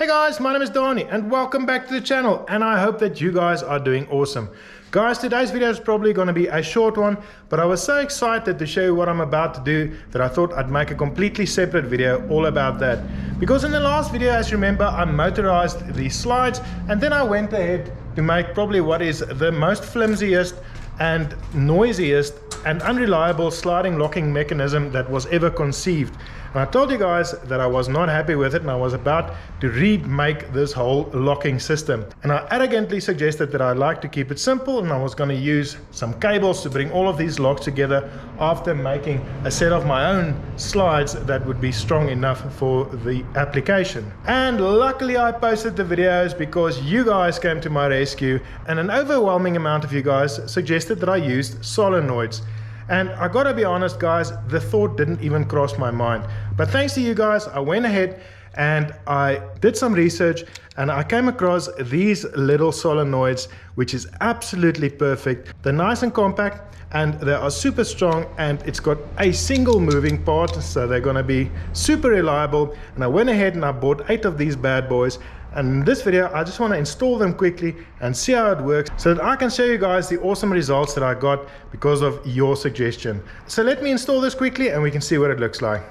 Hey guys, my name is Donnie and welcome back to the channel, and I hope that you guys are doing awesome. Guys, today's video is probably going to be a short one, but I was so excited to show you what I'm about to do that I thought I'd make a completely separate video all about that. Because in the last video, as you remember, I motorized these slides and then I went ahead to make probably what is the most flimsiest and noisiest and unreliable sliding locking mechanism that was ever conceived. And I told you guys that I was not happy with it and I was about to remake this whole locking system. And I arrogantly suggested that I'd like to keep it simple, and I was going to use some cables to bring all of these locks together after making a set of my own slides that would be strong enough for the application. And luckily I posted the videos because you guys came to my rescue, and an overwhelming amount of you guys suggested that I used solenoids. And I gotta be honest guys, the thought didn't even cross my mind. But thanks to you guys, I went ahead and I did some research and I came across these little solenoids, which is absolutely perfect. They're nice and compact and they are super strong, and it's got a single moving part, so they're gonna be super reliable. And I went ahead and I bought 8 of these bad boys. And in this video, I just want to install them quickly and see how it works so that I can show you guys the awesome results that I got because of your suggestion. So let me install this quickly and we can see what it looks like.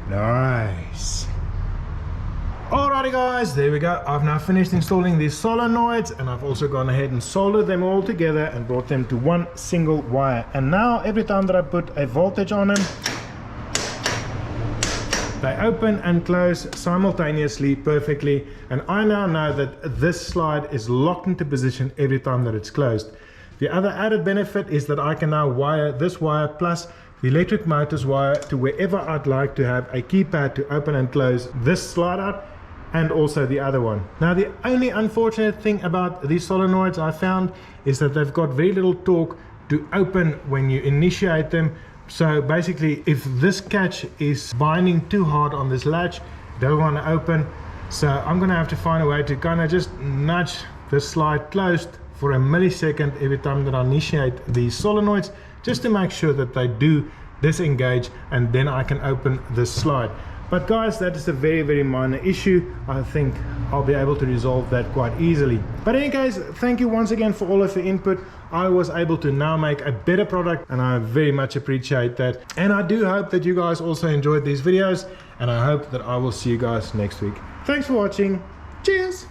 Nice. Alrighty guys, there we go. I've now finished installing these solenoids, and I've also gone ahead and soldered them all together and brought them to one single wire. And now every time that I put a voltage on them, they open and close simultaneously perfectly. And I now know that this slide is locked into position every time that it's closed. The other added benefit is that I can now wire this wire plus the electric motors wire to wherever I'd like to have a keypad to open and close this slide out, and also the other one. Now the only unfortunate thing about these solenoids I found is that they've got very little torque to open when you initiate them. So basically, if this catch is binding too hard on this latch, they don't want to open. So I'm gonna have to find a way to kind of just nudge this slide closed for a millisecond every time that I initiate these solenoids, just to make sure that they do disengage, and then I can open this slide. But guys, that is a very, very minor issue. I think I'll be able to resolve that quite easily. But in any case, thank you once again for all of your input. I was able to now make a better product, and I very much appreciate that. And I do hope that you guys also enjoyed these videos, and I hope that I will see you guys next week. Thanks for watching. Cheers!